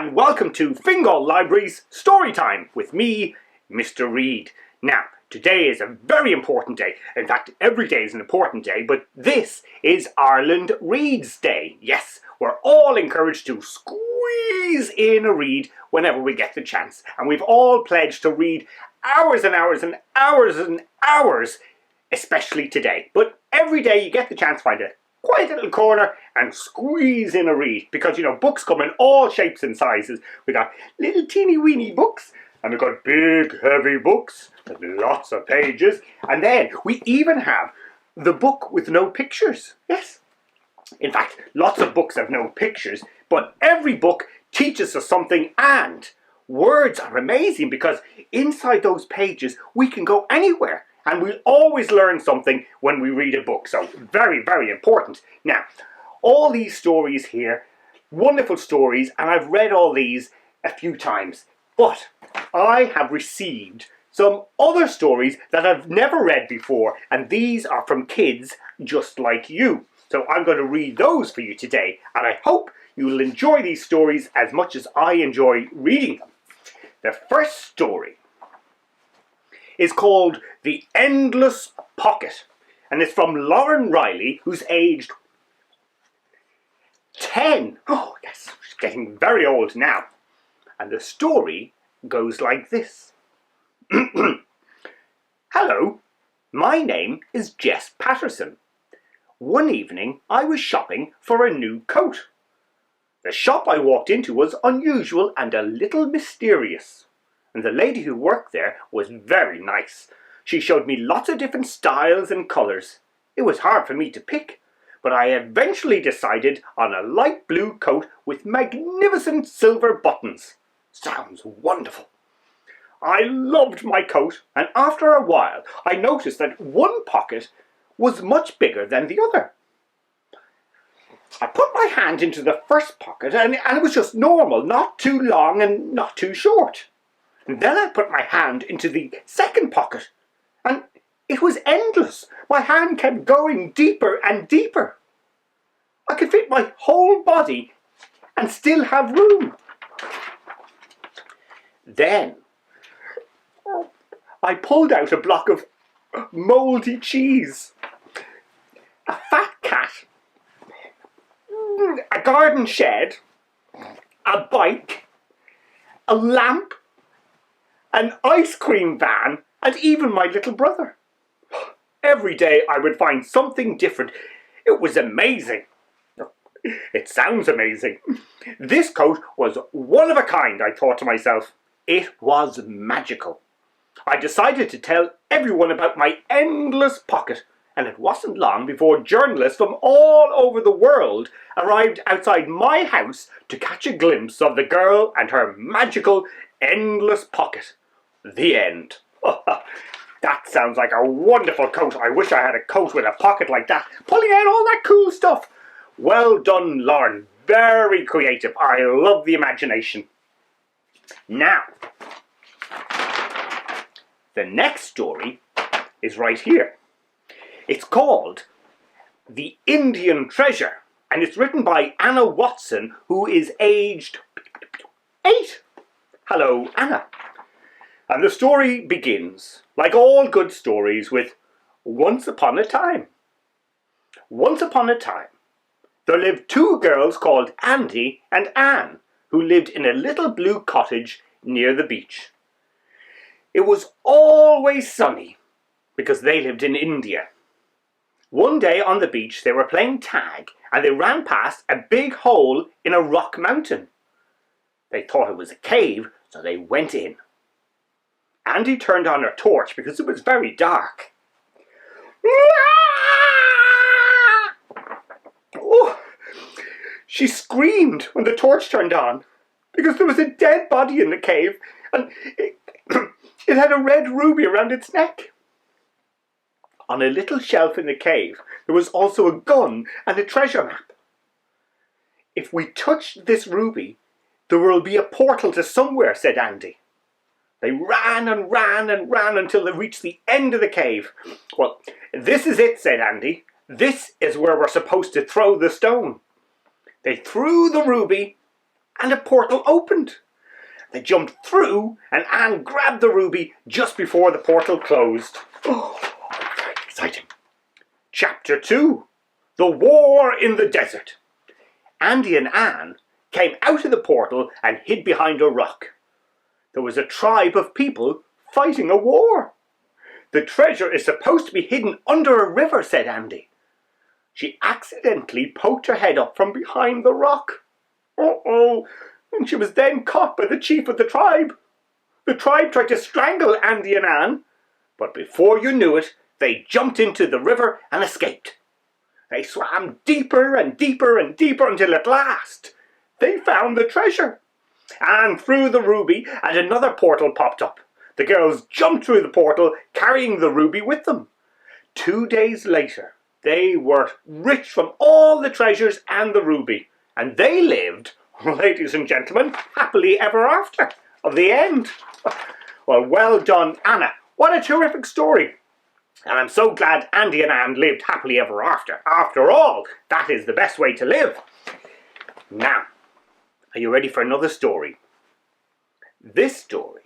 and welcome to Fingal Library's Storytime with me, Mr. Read. Now, today is a very important day. In fact, every day is an important day, but this is Ireland Reads Day. Yes, we're all encouraged to squeeze in a read whenever we get the chance. And we've all pledged to read hours and hours and hours and hours, especially today. But every day you get the chance to find a quiet little corner and squeeze in a read, because books come in all shapes and sizes. We got little teeny weeny books, and we've got big heavy books with lots of pages, and then we even have the book with no pictures. Yes, in fact, lots of books have no pictures, but every book teaches us something, and words are amazing because inside those pages we can go anywhere. And we'll always learn something when we read a book. So very, very important. Now, all these stories here, wonderful stories, and I've read all these a few times. But I have received some other stories that I've never read before. And these are from kids just like you. So I'm going to read those for you today. And I hope you'll enjoy these stories as much as I enjoy reading them. The first story is called The Endless Pocket, and it's from Lauren Riley, who's aged 10. Oh yes, she's getting very old now. And the story goes like this. Hello, my name is Jess Patterson. One evening I was shopping for a new coat. The shop I walked into was unusual and a little mysterious. And the lady who worked there was very nice. She showed me lots of different styles and colours. It was hard for me to pick, but I eventually decided on a light blue coat with magnificent silver buttons. Sounds wonderful. I loved my coat, and after a while I noticed that one pocket was much bigger than the other. I put my hand into the first pocket and it was just normal, not too long and not too short. And then I put my hand into the second pocket, and it was endless. My hand kept going deeper and deeper. I could fit my whole body and still have room. Then I pulled out a block of mouldy cheese, a fat cat, a garden shed, a bike, a lamp, an ice cream van, and even my little brother. Every day I would find something different. It was amazing. It sounds amazing. This coat was one of a kind, I thought to myself. It was magical. I decided to tell everyone about my endless pocket, and it wasn't long before journalists from all over the world arrived outside my house to catch a glimpse of the girl and her magical endless pocket. The end. That sounds like a wonderful coat. I wish I had a coat with a pocket like that, pulling out all that cool stuff. Well done, Lauren. Very creative. I love the imagination. Now, the next story is right here. It's called The Indian Treasure, and it's written by Anna Watson, who is aged 8. Hello, Anna. And the story begins, like all good stories, with once upon a time. Once upon a time, there lived two girls called Andy and Anne, who lived in a little blue cottage near the beach. It was always sunny, because they lived in India. One day on the beach they were playing tag, and they ran past a big hole in a rock mountain. They thought it was a cave, so they went in. Andy turned on her torch because it was very dark. Oh, she screamed when the torch turned on because there was a dead body in the cave, and it had a red ruby around its neck. On a little shelf in the cave there was also a gun and a treasure map. If we touch this ruby, there will be a portal to somewhere, said Andy. They ran and ran and ran until they reached the end of the cave. Well, this is it, said Andy. This is where we're supposed to throw the stone. They threw the ruby, and a portal opened. They jumped through, and Anne grabbed the ruby just before the portal closed. Oh, very exciting. Chapter 2. The War in the Desert. Andy and Anne came out of the portal and hid behind a rock. There was a tribe of people fighting a war. The treasure is supposed to be hidden under a river, said Andy. She accidentally poked her head up from behind the rock. Uh-oh, and she was then caught by the chief of the tribe. The tribe tried to strangle Andy and Anne, but before you knew it, they jumped into the river and escaped. They swam deeper and deeper and deeper until at last they found the treasure. Anne threw the ruby and another portal popped up. The girls jumped through the portal carrying the ruby with them. 2 days later, they were rich from all the treasures and the ruby, and they lived, ladies and gentlemen, happily ever after. Of the end. Well done, Anna. What a terrific story. And I'm so glad Andy and Anne lived happily ever after. After all, that is the best way to live. Now, are you ready for another story? This story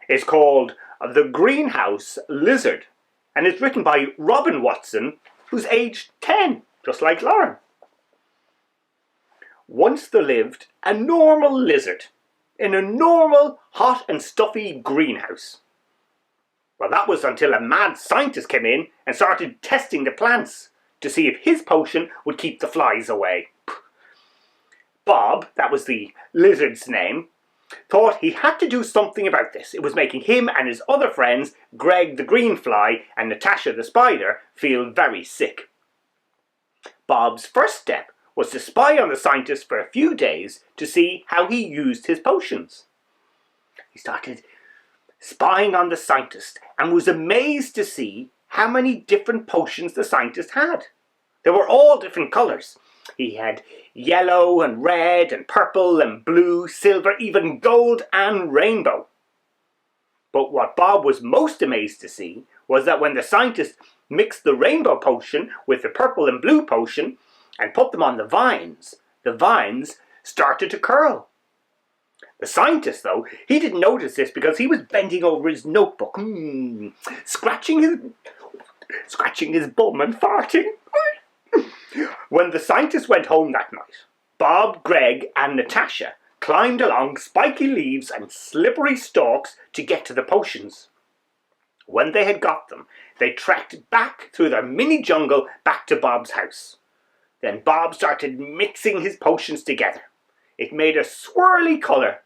is called The Greenhouse Lizard, and it's written by Robin Watson, who's aged 10, just like Lauren. Once there lived a normal lizard in a normal, hot and stuffy greenhouse. Well, that was until a mad scientist came in and started testing the plants to see if his potion would keep the flies away. Bob, that was the lizard's name, thought he had to do something about this. It was making him and his other friends, Greg the Greenfly and Natasha the Spider, feel very sick. Bob's first step was to spy on the scientist for a few days to see how he used his potions. He started spying on the scientist and was amazed to see how many different potions the scientist had. They were all different colours. He had yellow and red and purple and blue, silver, even gold and rainbow. But what Bob was most amazed to see was that when the scientist mixed the rainbow potion with the purple and blue potion and put them on the vines started to curl. The scientist, though, he didn't notice this because he was bending over his notebook, scratching his bum and farting. When the scientist went home that night, Bob, Greg and Natasha climbed along spiky leaves and slippery stalks to get to the potions. When they had got them, they trekked back through the mini jungle back to Bob's house. Then Bob started mixing his potions together. It made a swirly colour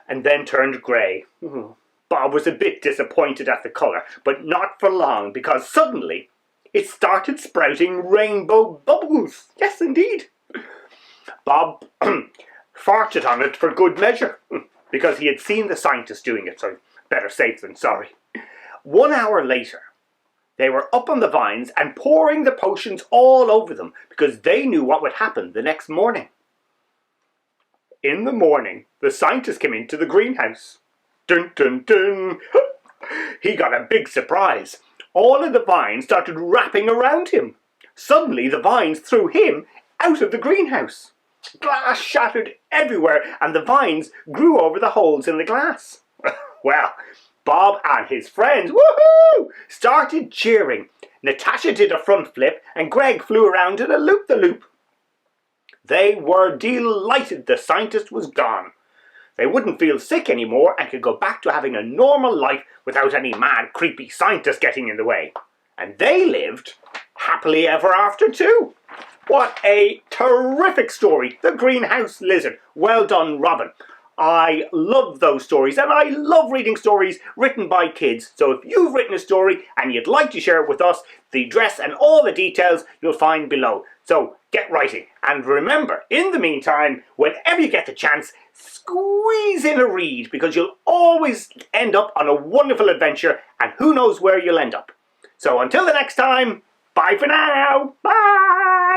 and then turned grey. Bob was a bit disappointed at the colour, but not for long, because suddenly it started sprouting rainbow bubbles. Yes, indeed. Bob farted on it for good measure, because he had seen the scientist doing it, so better safe than sorry. 1 hour later, they were up on the vines and pouring the potions all over them, because they knew what would happen the next morning. In the morning, the scientist came into the greenhouse. Dun dun dun! He got a big surprise. All of the vines started wrapping around him. Suddenly, the vines threw him out of the greenhouse. Glass shattered everywhere, and the vines grew over the holes in the glass. Well, Bob and his friends, woohoo, started cheering. Natasha did a front flip, and Greg flew around in a loop-the-loop. They were delighted the scientist was gone. They wouldn't feel sick anymore and could go back to having a normal life without any mad, creepy scientist getting in the way. And they lived happily ever after too. What a terrific story, The Greenhouse Lizard. Well done, Robin. I love those stories, and I love reading stories written by kids. So if you've written a story and you'd like to share it with us, the address and all the details you'll find below. So get writing. And remember, in the meantime, whenever you get the chance, squeeze in a read, because you'll always end up on a wonderful adventure, and who knows where you'll end up. So until the next time, bye for now. Bye!